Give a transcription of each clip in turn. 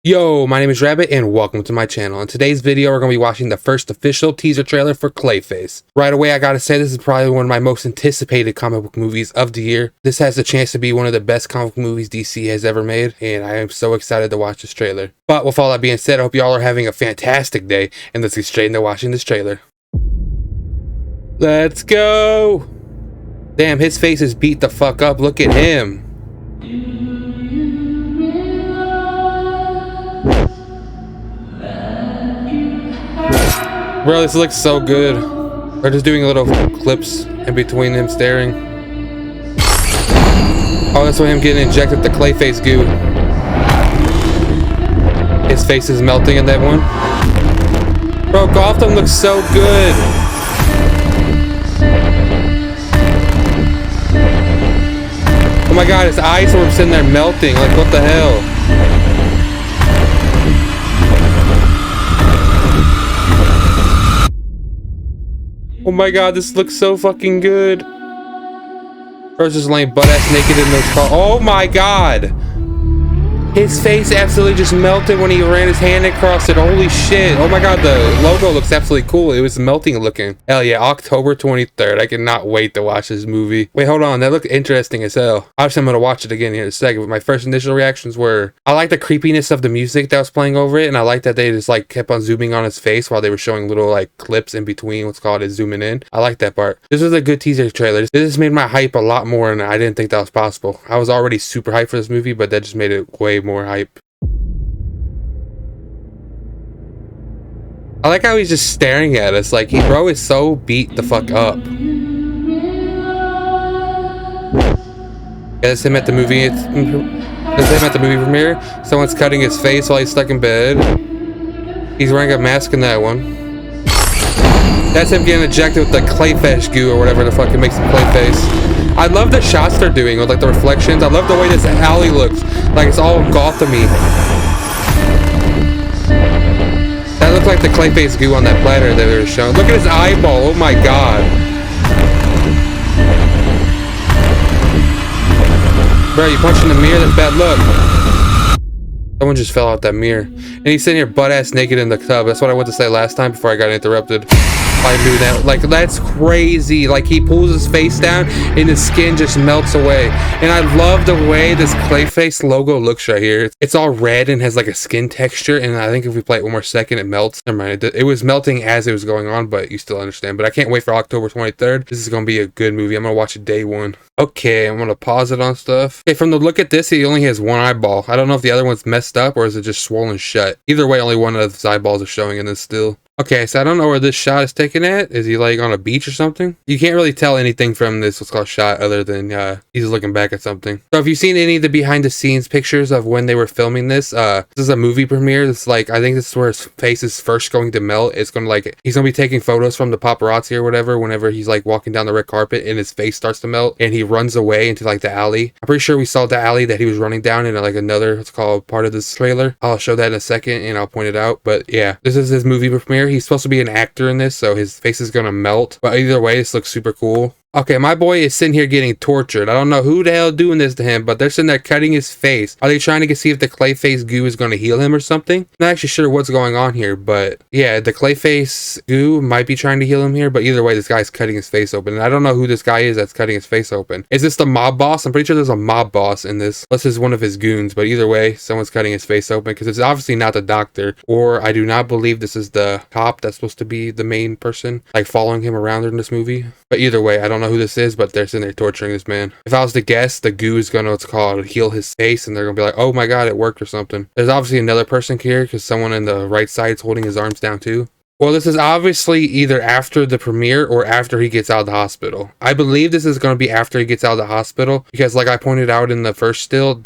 Yo, my name is Rabbit and welcome to my channel. In today's video, we're going to be watching the first official teaser trailer for Clayface. Right away, I gotta say this is probably one of my most anticipated comic book movies of the year. This has the chance to be one of the best comic book movies DC has ever made, and I am so excited to watch this trailer. But with all that being said, I hope y'all are having a fantastic day, and let's get straight into watching this trailer. Let's go! Damn, his face is beat the fuck up. Look at him. Bro, this looks so good. They're just doing little clips in between him staring. Oh, that's why him getting injected the Clayface goo. His face is melting in that one. Bro, Gotham looks so good. Oh my god, his eyes were sitting there melting. Like, what the hell? Oh my god, this looks so fucking good. Bro's just laying butt-ass naked in those cars. Oh my god! His face absolutely just melted when he ran his hand across it. Holy shit. Oh my god, the logo looks absolutely cool. It was melting looking. Hell yeah, October 23rd. I cannot wait to watch this movie. Wait, hold on. That looked interesting as hell. Obviously, I'm going to watch it again here in a second, but my first initial reactions were, I like the creepiness of the music that was playing over it, and I like that they just like kept on zooming on his face while they were showing little like clips in between what's called it zooming in. I like that part. This was a good teaser trailer. This just made my hype a lot more, and I didn't think that was possible. I was already super hyped for this movie, but that just made it way more hype. I like how he's just staring at us. Like, bro is so beat the fuck up. Yeah, that's him at the movie. That's him at the movie premiere. Someone's cutting his face while he's stuck in bed. He's wearing a mask in that one. That's him getting ejected with the Clayface goo or whatever the fuck it makes him Clayface. I love the shots they're doing with like the reflections. I love the way this alley looks. Like it's all Gotham-y. That looked like the Clayface goo on that platter that they were showing. Look at his eyeball. Oh my god. Bro, you punched in the mirror? That's bad luck. Someone just fell out that mirror. And he's sitting here butt-ass naked in the tub. That's what I wanted to say last time before I got interrupted. By doing that. Like, that's crazy. Like, he pulls his face down and his skin just melts away. And I love the way this Clayface logo looks right here. It's all red and has like a skin texture. And I think if we play it one more second, it melts. Never mind. It was melting as it was going on, but you still understand. But I can't wait for October 23rd. This is going to be a good movie. I'm going to watch it day one. Okay, I'm going to pause it on stuff. Okay, from the look at this, he only has one eyeball. I don't know if the other one's messed up or is it just swollen shut. Either way, only one of his eyeballs is showing in this still. Okay, so I don't know where this shot is taken at. Is he like on a beach or something? You can't really tell anything from this what's called shot other than he's looking back at something. So if you've seen any of the behind the scenes pictures of when they were filming this, this is a movie premiere. It's like, I think this is where his face is first going to melt. It's going to like, he's going to be taking photos from the paparazzi or whatever whenever he's like walking down the red carpet and his face starts to melt and he runs away into like the alley. I'm pretty sure we saw the alley that he was running down in like another, what's called part of this trailer. I'll show that in a second and I'll point it out. But yeah, this is his movie premiere. He's supposed to be an actor in this, so his face is gonna melt. But either way, this looks super cool. Okay, my boy is sitting here getting tortured. I don't know who the hell doing this to him, but they're sitting there cutting his face. Are they trying to see if the Clayface goo is going to heal him or something? Not actually sure what's going on here, but yeah, the Clayface goo might be trying to heal him here, but either way, this guy's cutting his face open. And I don't know who this guy is that's cutting his face open. Is this the mob boss? I'm pretty sure there's a mob boss in this. This is one of his goons, but either way, someone's cutting his face open because it's obviously not the doctor, or I do not believe this is the cop that's supposed to be the main person, like following him around in this movie. But either way, I don't know who this is, but they're sitting there torturing this man. If I was to guess, the goo is gonna, what's called, heal his face, and they're gonna be like, oh my god, it worked or something. There's obviously another person here because someone in the right side is holding his arms down too. Well, this is obviously either after the premiere or after he gets out of the hospital. I believe this is going to be after he gets out of the hospital because like I pointed out in the first still,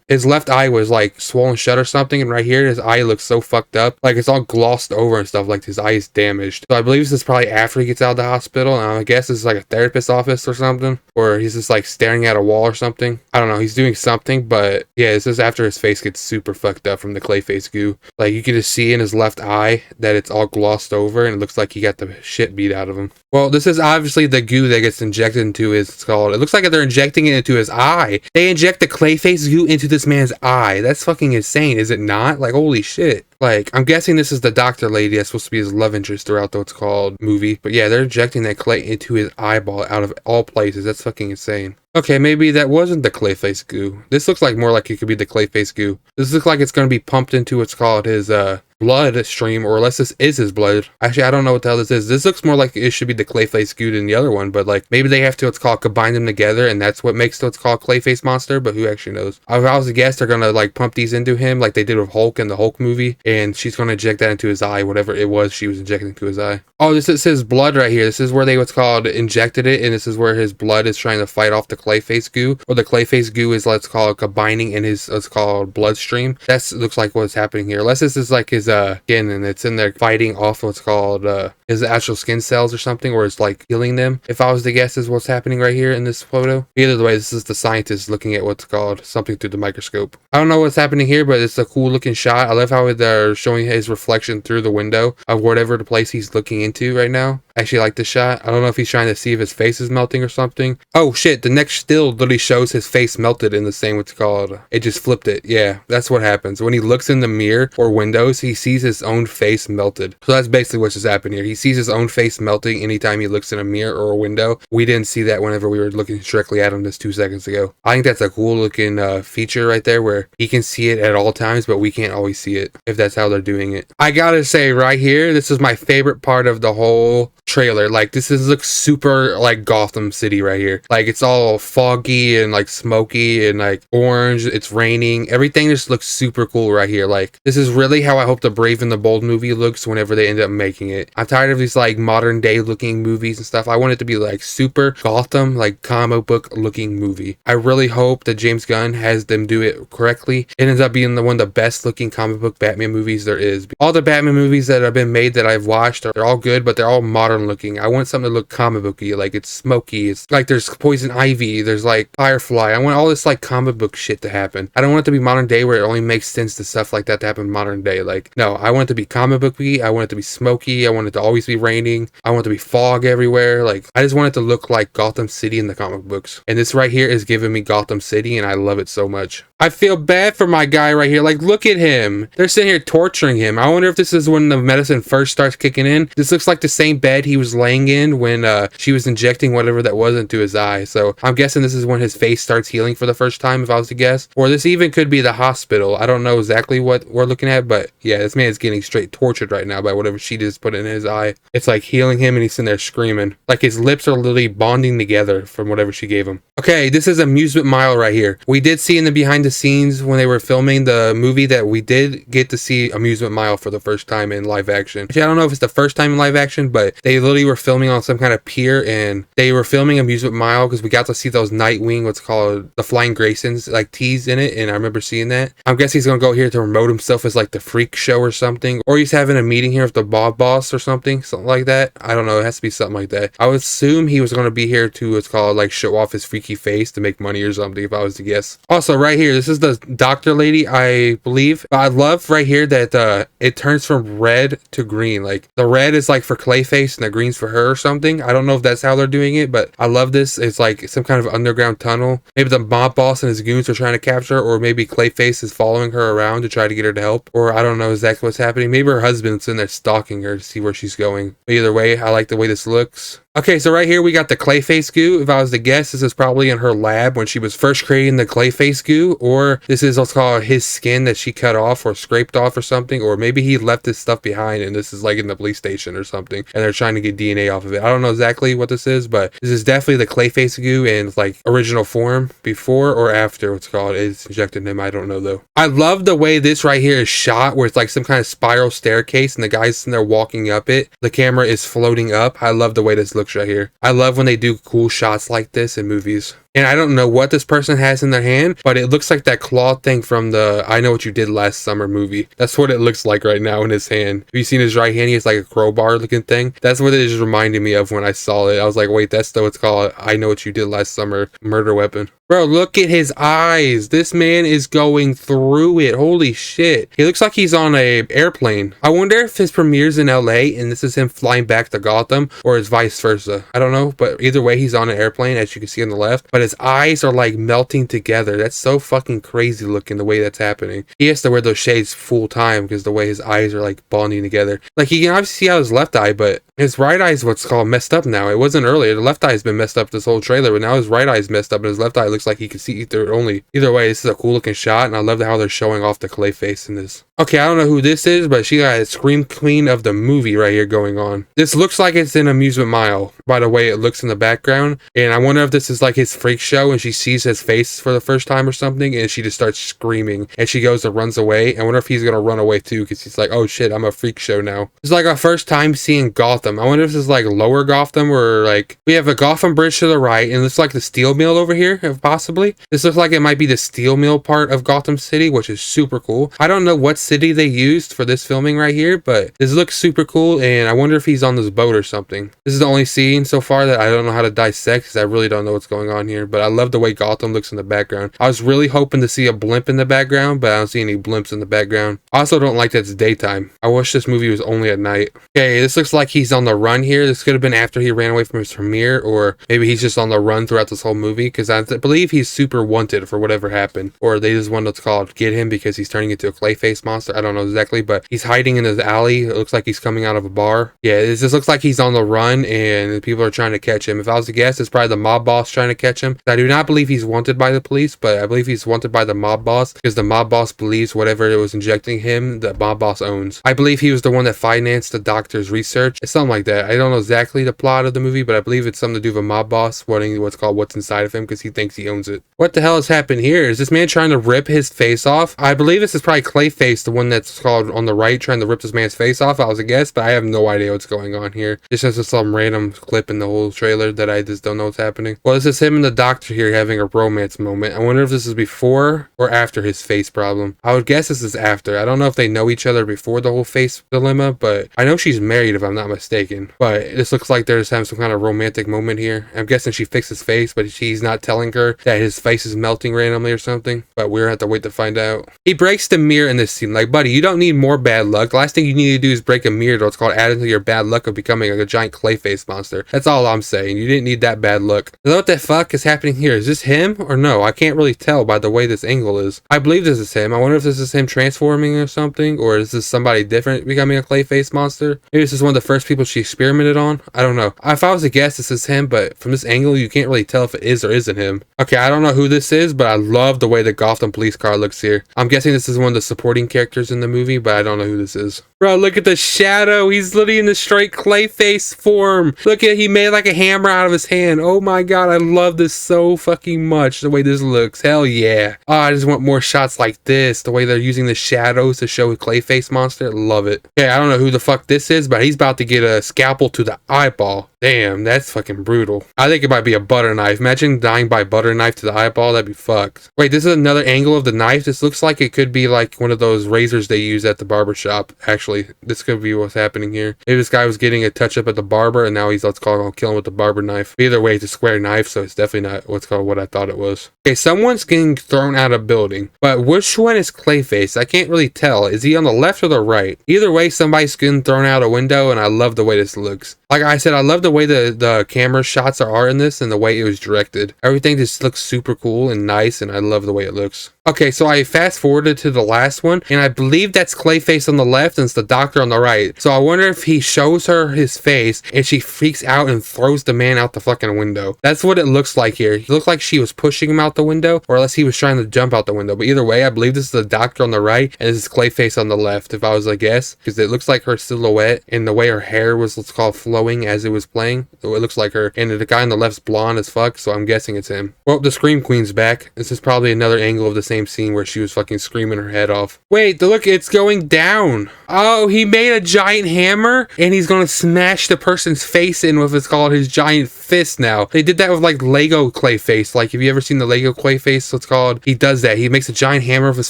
his left eye was like swollen shut or something, and right here his eye looks so fucked up. Like it's all glossed over and stuff, like his eye is damaged. So I believe this is probably after he gets out of the hospital, and I guess this is like a therapist's office or something, or he's just like staring at a wall or something. I don't know, he's doing something, but yeah, this is after his face gets super fucked up from the Clayface goo. Like you can just see in his left eye that it's all glossed glossed over, and it looks like he got the shit beat out of him. Well, this is obviously the goo that gets injected into his skull. It looks like they're injecting it into his eye. They inject the Clayface goo into this man's eye. That's fucking insane, is it not? Like, holy shit. Like, I'm guessing this is the doctor lady that's supposed to be his love interest throughout the what's called movie. But yeah, they're injecting that clay into his eyeball out of all places. That's fucking insane. Okay, maybe that wasn't the Clayface goo. This looks like more like it could be the Clayface goo. This looks like it's going to be pumped into what's called his blood stream, or unless this is his blood. Actually, I don't know what the hell this is. This looks more like it should be the Clayface goo than the other one, but like maybe they have to what's called combine them together, and that's what makes what's called Clayface monster, but who actually knows? If I was to guess, they're gonna like pump these into him like they did with Hulk in the Hulk movie, and she's gonna inject that into his eye, whatever it was she was injecting into his eye. Oh, this is his blood right here. This is where they what's called injected it, and this is where his blood is trying to fight off the Clayface goo, or the Clayface goo is let's call it combining in his what's called bloodstream. That looks like what's happening here. Unless this is like his skin, and it's in there fighting off what's called his actual skin cells or something, or it's like healing them. If I was to guess, is what's happening right here in this photo. Either way, this is the scientist looking at what's called something through the microscope. I don't know what's happening here, but it's a cool looking shot. I love how they're showing his reflection through the window of whatever the place he's looking into right now. I actually like this shot. I don't know if he's trying to see if his face is melting or something. Oh shit, the next still literally shows his face melted in the same what's called, it just flipped it. Yeah, that's what happens. When he looks in the mirror or windows, he sees his own face melted. So that's basically what's just happening here. He sees his own face melting anytime he looks in a mirror or a window. We didn't see that whenever we were looking directly at him just 2 seconds ago. I think that's a cool looking feature right there, where he can see it at all times, but we can't always see it, if that's how they're doing it. I gotta say right here, this is my favorite part of the whole trailer. Like, this looks super like Gotham City right here. Like, it's all foggy and like smoky and like orange. It's raining. Everything just looks super cool right here. Like, this is really how I hope the Brave and the Bold movie looks whenever they end up making it. I'm tired of these like modern day looking movies and stuff. I want it to be like super Gotham, like comic book looking movie. I really hope that James Gunn has them do it correctly. It ends up being one of the best looking comic book Batman movies there is. All the Batman movies that have been made that I've watched, they're all good, but they're all modern looking. I want something to look comic booky, like it's smoky. It's like there's Poison Ivy, there's like Firefly. I want all this like comic book shit to happen. I don't want it to be modern day where it only makes sense to stuff like that to happen modern day. Like, no, I want it to be comic booky. I want it to be smoky. I want it to always be raining. I want it to be fog everywhere. Like, I just want it to look like Gotham City in the comic books. And this right here is giving me Gotham City, and I love it so much. I feel bad for my guy right here. Like, look at him. They're sitting here torturing him. I wonder if this is when the medicine first starts kicking in. This looks like the same bed he was laying in when she was injecting whatever that was into his eye. So I'm guessing this is when his face starts healing for the first time, if I was to guess. Or this even could be the hospital. I don't know exactly what we're looking at, but yeah, this man is getting straight tortured right now by whatever she just put in his eye. It's like healing him, and he's sitting there screaming. Like, his lips are literally bonding together from whatever she gave him. Okay, this is Amusement Mile right here. We did see in the behind the scenes when they were filming the movie that we did get to see Amusement Mile for the first time in live action. Actually, I don't know if it's the first time in live action, but they literally were filming on some kind of pier, and they were filming Amusement Mile because we got to see those Nightwing, what's called the Flying Graysons, like teas in it, and I remember seeing that. I'm guessing he's gonna go here to promote himself as like the freak show or something, or he's having a meeting here with the Bob Boss or something like that. I don't know, it has to be something like that. I would assume he was gonna be here to what's called like show off his freaky face to make money or something, if I was to guess. Also, right here, this is the doctor lady, I believe. I love right here that it turns from red to green. Like, the red is like for Clayface and the green's for her or something. I don't know if that's how they're doing it, but I love this. It's like some kind of underground tunnel. Maybe the mob boss and his goons are trying to capture her, or maybe Clayface is following her around to try to get her to help, or I don't know exactly what's happening. Maybe her husband's in there stalking her to see where she's going. But either way, I like the way this looks. Okay, so right here we got the Clayface goo. If I was to guess, this is probably in her lab when she was first creating the Clayface goo, or this is what's called his skin that she cut off or scraped off or something, or maybe he left this stuff behind and this is like in the police station or something, and they're trying to get DNA off of it. I don't know exactly what this is, but this is definitely the Clayface goo in like original form, before or after what's called it's injected in him. I don't know though. I love the way this right here is shot, where it's like some kind of spiral staircase and the guy's sitting there walking up it. The camera is floating up. I love the way this looks right here. I love when they do cool shots like this in movies. And I don't know what this person has in their hand, but it looks like that claw thing from the I Know What You Did Last Summer movie. That's what it looks like right now in his hand. Have you seen his right hand? He has like a crowbar looking thing. That's what it just reminded me of when I saw it. I was like, wait, that's what's called I Know What You Did Last Summer murder weapon. Bro, look at his eyes. This man is going through it. Holy shit. He looks like he's on a airplane. I wonder if his premiere's in LA and this is him flying back to Gotham, or is vice versa. I don't know, but either way, he's on an airplane, as you can see on the left. But his eyes are like melting together. That's so fucking crazy looking the way that's happening. He has to wear those shades full time because the way his eyes are like bonding together. Like, you can obviously see out his left eye, but his right eye is what's called messed up now. It wasn't earlier. The left eye has been messed up this whole trailer, but now his right eye is messed up and his left eye looks like he can see either only. Either way, this is a cool looking shot, and I love how they're showing off the Clayface in this. Okay, I don't know who this is, but she got a scream queen of the movie right here going on. This looks like it's in Amusement Mile by the way it looks in the background, and I wonder if this is like his freak show and she sees his face for the first time or something, and she just starts screaming and she goes and runs away. I wonder if he's gonna run away too, because he's like, oh shit, I'm a freak show now. It's like our first time seeing Gotham. I wonder if this is like lower Gotham, or like we have a Gotham Bridge to the right, and it looks like the steel mill over here, if possibly. This looks like it might be the steel mill part of Gotham City, which is super cool. I don't know what city they used for this filming right here, but this looks super cool, and I wonder if he's on this boat or something. This is the only scene so far that I don't know how to dissect, because I really don't know what's going on here, but I love the way Gotham looks in the background. I was really hoping to see a blimp in the background, but I don't see any blimps in the background. I also don't like that it's daytime. I wish this movie was only at night. Okay, this looks like he's on the run here. This could have been after he ran away from his premiere, or maybe he's just on the run throughout this whole movie, because I believe he's super wanted for whatever happened, or they just want to call it get him because he's turning into a Clayface monster. I don't know exactly, but he's hiding in his alley. It looks like he's coming out of a bar. Yeah, it just looks like he's on the run and people are trying to catch him. If I was to guess, it's probably the mob boss trying to catch him. I do not believe he's wanted by the police, but I believe he's wanted by the mob boss, because the mob boss believes whatever it was injecting him, the mob boss owns. I believe he was the one that financed the doctor's research. It's something like that. I don't know exactly the plot of the movie, but I believe it's something to do with a mob boss wanting what's called what's inside of him, because he thinks he owns it. What the hell has happened here? Is this man trying to rip his face off? I believe this is probably Clayface, the one that's called on the right, trying to rip this man's face off. I was a guess, but I have no idea what's going on here. This is just some random clip in the whole trailer that I just don't know what's happening. Well, this is him and the doctor here having a romance moment. I wonder if this is before or after his face problem. I would guess this is after. I don't know if they know each other before the whole face dilemma, but I know she's married if I'm not mistaken. But this looks like they're just having some kind of romantic moment here. I'm guessing she fixed his face, but she's not telling her that his face is melting randomly or something. But we're gonna have to wait to find out. He breaks the mirror in this scene. Like, buddy, you don't need more bad luck. The last thing you need to do is break a mirror to what's called add into your bad luck of becoming like a giant Clayface monster. That's all I'm saying. You didn't need that bad luck. So what the fuck is happening here? Is this him or no? I can't really tell by the way this angle is. I believe this is him. I wonder if this is him transforming or something, or is this somebody different becoming a Clayface monster? Maybe this is one of the first people she experimented on. I don't know. If I was to guess, this is him, but from this angle, you can't really tell if it is or isn't him. Okay, I don't know who this is, but I love the way the Gotham police car looks here. I'm guessing this is one of the supporting characters in the movie, but I don't know who this is. Bro, look at the shadow. He's literally in the straight Clayface form. Look at, he made like a hammer out of his hand. Oh my god, I love this so fucking much, the way this looks. Hell yeah. Oh, I just want more shots like this, the way they're using the shadows to show a Clayface monster. Love it. Okay, I don't know who the fuck this is, but he's about to get a scalpel to the eyeball. Damn, that's fucking brutal. I think it might be a butter knife. Imagine dying by butter knife to the eyeball. That'd be fucked. Wait, this is another angle of the knife. This looks like it could be like one of those razors they use at the barber shop. Actually, this could be what's happening here. Maybe this guy was getting a touch up at the barber, and now he's, let's call him, kill him with the barber knife. Either way, it's a square knife, so it's definitely not what's called what I thought it was. Okay, someone's getting thrown out of a building, but which one is Clayface? I can't really tell. Is he on the left or the right? Either way, somebody's getting thrown out a window, and I love the way this looks. Like I said, I love the way the camera shots are in this and the way it was directed. Everything just looks super cool and nice, and I love the way it looks. Okay, so I fast forwarded to the last one, and I believe that's Clayface on the left and it's the doctor on the right. So I wonder if he shows her his face and she freaks out and throws the man out the fucking window. That's what it looks like here. He looked like she was pushing him out the window, or unless he was trying to jump out the window. But either way, I believe this is the doctor on the right and this is Clayface on the left, if I was to guess, because it looks like her silhouette and the way her hair was, let's call, flowing as it was playing. So it looks like her, and the guy on the left's blonde as fuck, so I'm guessing it's him. Well, the Scream Queen's back. This is probably another angle of the same scene where she was fucking screaming her head off. Wait, look, it's going down. Oh, he made a giant hammer and he's gonna smash the person's face in with what's called his giant fist now. They did that with like Lego Clayface. Like, have you ever seen the Lego Clayface? What's called? He does that. He makes a giant hammer of his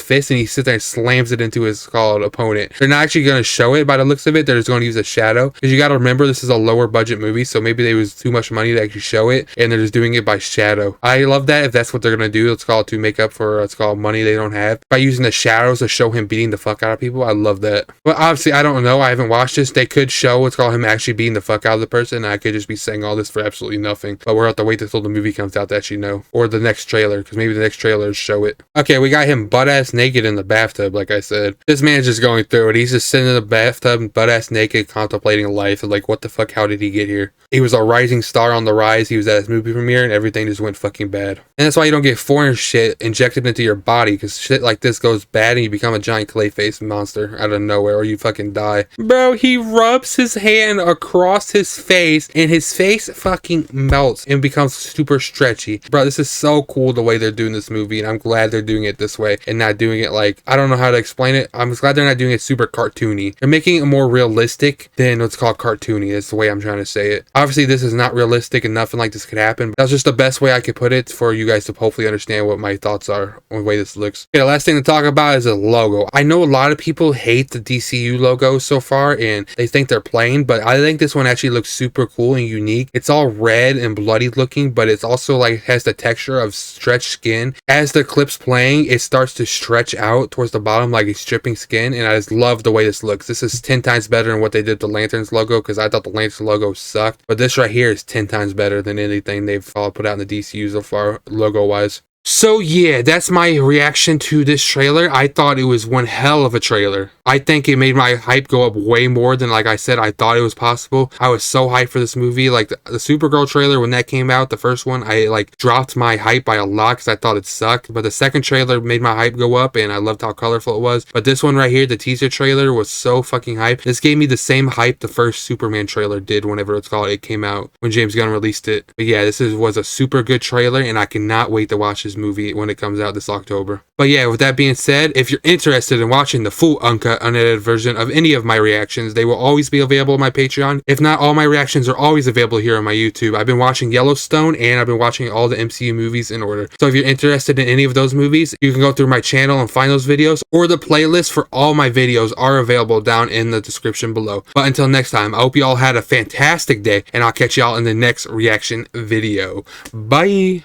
fist and he sits there and slams it into his opponent. They're not actually going to show it by the looks of it. They're just going to use a shadow, because you got to remember this is a lower budget movie, so maybe they was too much money to actually show it and they're just doing it by shadow. I love that if that's what they're going to do. It's called to make up for money they don't have by using the shadows to show him beating the fuck out of people. I love that. But obviously I don't know. I haven't watched this. They could show what's called him actually beating the fuck out of the person, and I could just be saying all this for absolutely nothing. But we'll have to wait until the movie comes out to actually know, or the next trailer, because maybe the next trailers show it. Okay, we got him butt ass naked in the bathtub. Like I said, this man's just going through it. He's just sitting in the bathtub butt ass naked contemplating life. Like, what the fuck, how did he get here? He was a rising star on the rise. He was at his movie premiere and everything just went fucking bad. And that's why you don't get foreign shit injected into your body, because shit like this goes bad and you become a giant Clayface monster out of nowhere, or you fucking die. Bro, he rubs his hand across his face and his face fucking melts and becomes super stretchy. Bro, this is so cool the way they're doing this movie, and I'm glad they're doing it this way and not doing it like, I don't know how to explain it. I'm glad they're not doing it super cartoony. They're making it more realistic than what's called cartoony. That's the way I'm trying to say it. Obviously this is not realistic and nothing like this could happen, but that's just the best way I could put it for you guys to hopefully understand what my thoughts are on the way this looks. Okay, the last thing to talk about is the logo. I know a lot of people hate the DCU logo so far and they think they're plain, but I think this one actually looks super cool and unique. It's all red and bloody looking, but it's also like has the texture of stretched skin. As the clip's playing, it starts to stretch out towards the bottom like it's stripping skin, and I just love the way this looks. This is 10 times better than what they did the Lanterns logo, because I thought the Lanterns logo sucked, but this right here is 10 times better than anything they've put out in the DCU so far, logo wise. So yeah, that's my reaction to this trailer. I thought it was one hell of a trailer. I think it made my hype go up way more than, like I said, I thought it was possible. I was so hyped for this movie. Like the Supergirl trailer, when that came out, the first one, I like dropped my hype by a lot because I thought it sucked. But the second trailer made my hype go up, and I loved how colorful it was. But this one right here, the teaser trailer, was so fucking hype. This gave me the same hype the first Superman trailer did whenever it came out, when James Gunn released it. But yeah, this was a super good trailer, and I cannot wait to watch this movie when it comes out this October. But yeah, with that being said, if you're interested in watching the full uncut, unedited version of any of my reactions, they will always be available on my Patreon. If not, all my reactions are always available here on my YouTube. I've been watching Yellowstone and I've been watching all the MCU movies in order. So if you're interested in any of those movies, you can go through my channel and find those videos, or the playlist for all my videos are available down in the description below. But until next time, I hope you all had a fantastic day, and I'll catch y'all in the next reaction video. Bye!